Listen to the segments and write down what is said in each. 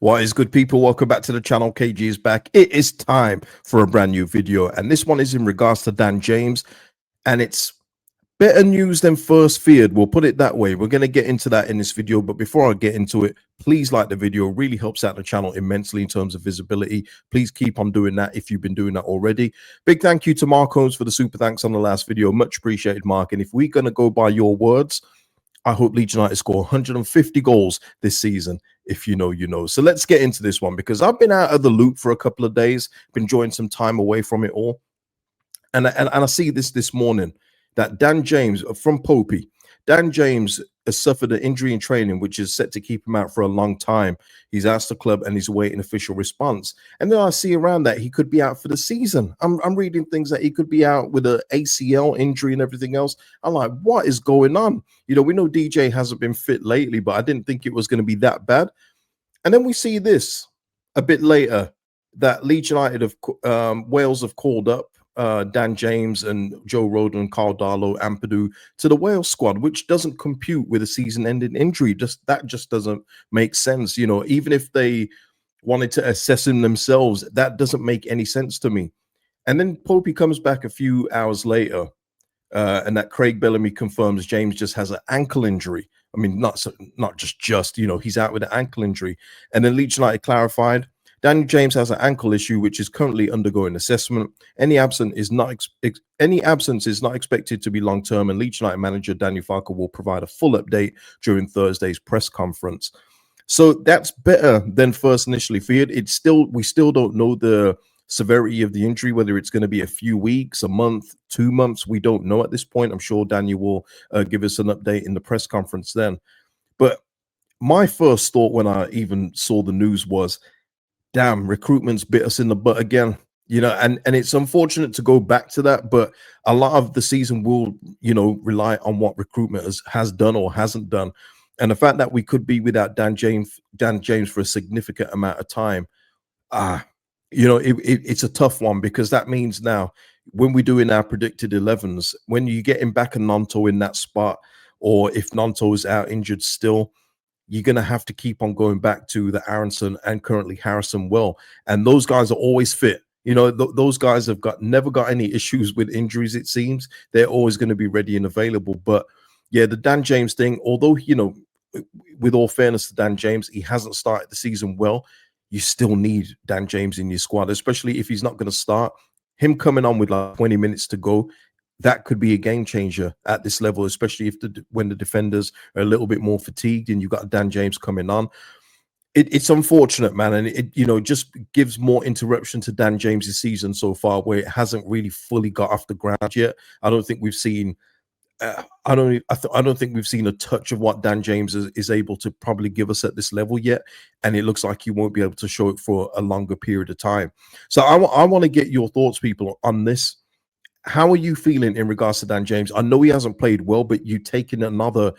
What is good, people? Welcome back to the channel. KG is back. It is time for a brand new video, and this one is in regards to Dan James, and it's better news than first feared. We'll put it that way. We're going to get into that in this video, but before I get into it, please like the video. It really helps out the channel immensely in terms of visibility. Please keep on doing that if you've been doing that already. Big thank you to Mark Holmes for the super thanks on the last video. Much appreciated, Mark. And if we're going to go by your words, I hope Leeds United score 150 goals this season. If you know, you know. So let's get into this one, because I've been out of the loop for a couple of days, been enjoying some time away from it all. And I see this morning that Dan James from Popey, Dan James has suffered an injury in training, which is set to keep him out for a long time. He's asked the club and he's awaiting official response. And then I see around that he could be out for the season. I'm reading things that he could be out with an ACL injury and everything else. I'm like, what is going on? You know, we know DJ hasn't been fit lately, but I didn't think it was going to be that bad. And then we see this a bit later, that Leeds United of Wales have called up Dan James and Joe Rodon and Carl Darlow Ampadu to the Wales squad, which doesn't compute with a season-ending injury. That just doesn't make sense. You know, even if they wanted to assess him themselves, that doesn't make any sense to me. And then Popey comes back a few hours later, and that Craig Bellamy confirms James just has an ankle injury. I mean, not just, you know, he's out with an ankle injury. And then Leeds United clarified, Daniel James has an ankle issue, which is currently undergoing assessment. Any absence is not expected to be long-term, and Leeds United manager Daniel Farke will provide a full update during Thursday's press conference. So that's better than first initially feared. We still don't know the severity of the injury, whether it's going to be a few weeks, a month, 2 months. We don't know at this point. I'm sure Daniel will give us an update in the press conference then. But my first thought when I even saw the news was, damn, recruitment's bit us in the butt again. You know, and it's unfortunate to go back to that, but a lot of the season will, you know, rely on what recruitment has done or hasn't done. And the fact that we could be without Dan James for a significant amount of time, you know, it's a tough one, because that means now when we're doing our predicted 11s, when you get him back a Nonto in that spot, or if Nonto is out injured still, you're going to have to keep on going back to the Aronson and currently Harrison Well. And those guys are always fit. You know, those guys have never got any issues with injuries, it seems. They're always going to be ready and available. But yeah, the Dan James thing, although, you know, with all fairness to Dan James, he hasn't started the season well. You still need Dan James in your squad, especially if he's not going to start. Him coming on with like 20 minutes to go, that could be a game changer at this level, especially if when the defenders are a little bit more fatigued and you've got Dan James coming on. It's unfortunate, man, and it, you know, just gives more interruption to Dan James's season so far, where it hasn't really fully got off the ground yet. I don't think we've seen I don't think we've seen a touch of what Dan James is able to probably give us at this level yet, and it looks like he won't be able to show it for a longer period of time. So I want to get your thoughts, people, on this. How are you feeling in regards to Dan James? I know he hasn't played well, but you taking another,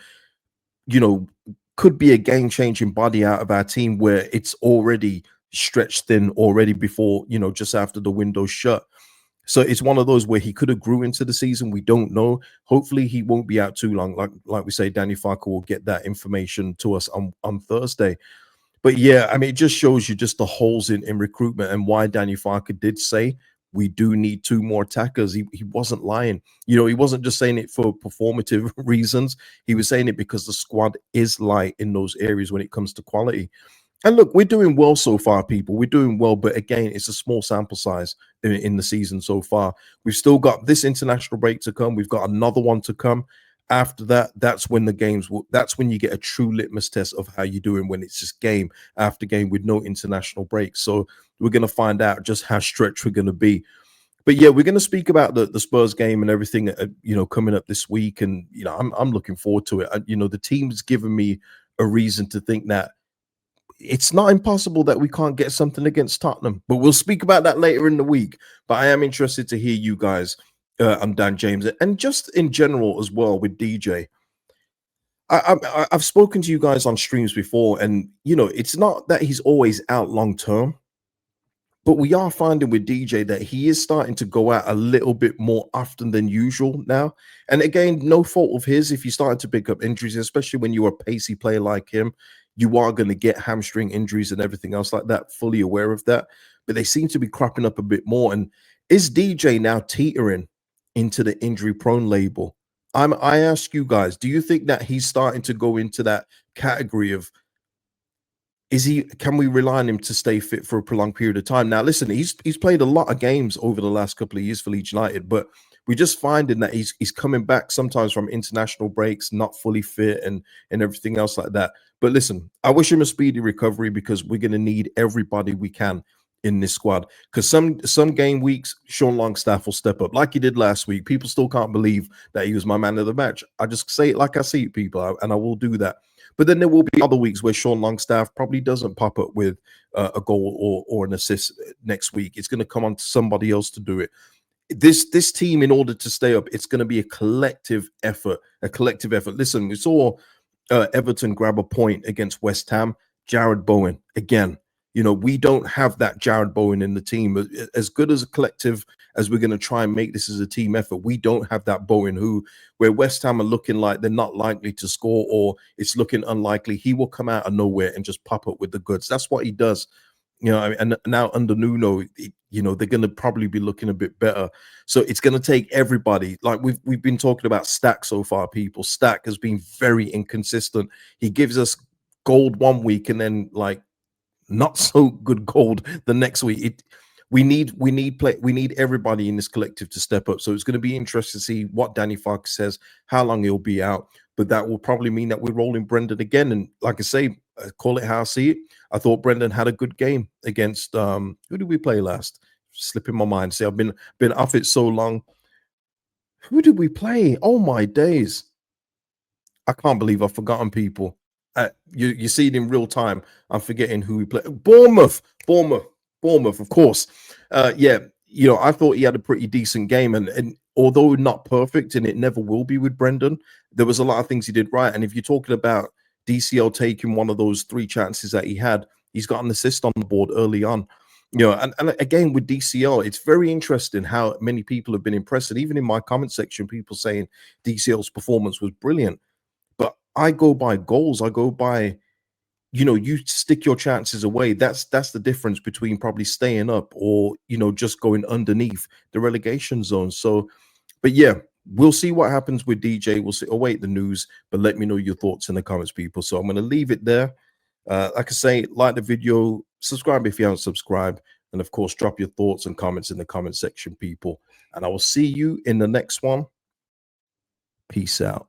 you know, could be a game-changing body out of our team where it's already stretched thin already before, you know, just after the window shut. So it's one of those where he could have grew into the season. We don't know. Hopefully he won't be out too long. Like we say, Danny Farke will get that information to us on Thursday. But yeah, I mean, it just shows you just the holes in recruitment and why Danny Farke did say we do need 2 more attackers. He wasn't lying. You know, he wasn't just saying it for performative reasons. He was saying it because the squad is light in those areas when it comes to quality. And look, we're doing well so far, people. We're doing well, but again, it's a small sample size in the season so far. We've still got this international break to come. We've got another one to come. After that, that's when that's when you get a true litmus test of how you're doing, when it's just game after game with no international break. So we're going to find out just how stretched we're going to be. But yeah, we're going to speak about the Spurs game and everything, you know, coming up this week. And, you know, I'm looking forward to it. You know, the team's given me a reason to think that it's not impossible that we can't get something against Tottenham, but we'll speak about that later in the week. But I am interested to hear you guys on Dan James and just in general as well with DJ. I've spoken to you guys on streams before, and you know, it's not that he's always out long term, but we are finding with DJ that he is starting to go out a little bit more often than usual now. And again, no fault of his if he's starting to pick up injuries, especially when you're a pacey player like him. you are going to get hamstring injuries and everything else like that. Fully aware of that, but they seem to be cropping up a bit more. And is DJ now teetering into the injury prone label? I ask you guys, do you think that he's starting to go into that category of, is he, can we rely on him to stay fit for a prolonged period of time? Now listen, he's played a lot of games over the last couple of years for Leeds United, but we're just finding that he's coming back sometimes from international breaks, not fully fit, and everything else like that. But listen, I wish him a speedy recovery, because we're going to need everybody we can in this squad. Because some game weeks, Sean Longstaff will step up like he did last week. People still can't believe that he was my man of the match. I just say it like I see it, people, and I will do that. But then there will be other weeks where Sean Longstaff probably doesn't pop up with a goal or an assist next week. It's going to come on to somebody else to do it. This team, in order to stay up, it's going to be a collective effort. A collective effort. Listen, we saw Everton grab a point against West Ham. Jared Bowen again. You know, we don't have that Jared Bowen in the team. As good as a collective as we're going to try and make this as a team effort, we don't have that Bowen where West Ham are looking like they're not likely to score, or it's looking unlikely. He will come out of nowhere and just pop up with the goods. That's what he does. You know, and now under Nuno, you know, they're going to probably be looking a bit better. So it's going to take everybody. Like we've been talking about Stack so far, people. Stack has been very inconsistent. He gives us gold one week and then like not so good gold the next week. We need everybody in this collective to step up. So it's going to be interesting to see what Danny Farke says, how long he'll be out. But that will probably mean that we're rolling Brendan again. And like I say, call it how I see it. I thought Brendan had a good game against who did we play last? Slipping my mind. See, I've been off it so long. Who did we play? Oh my days. I can't believe I've forgotten people. You see it in real time. I'm forgetting who we played. Bournemouth, of course. Yeah, you know, I thought he had a pretty decent game, and although not perfect, and it never will be with Brendan, there was a lot of things he did right. And if you're talking about DCL taking one of those 3 chances that he had, he's got an assist on the board early on. You know, and again with DCL, it's very interesting how many people have been impressed. And even in my comment section, people saying DCL's performance was brilliant. But I go by goals. I go by, you know, you stick your chances away. That's the difference between probably staying up or, you know, just going underneath the relegation zone. So, but yeah, we'll see what happens with DJ. We'll see. Await the news, but let me know your thoughts in the comments, people. So I'm going to leave it there. Like I say, like the video, subscribe if you haven't subscribed, and of course, drop your thoughts and comments in the comment section, people. And I will see you in the next one. Peace out.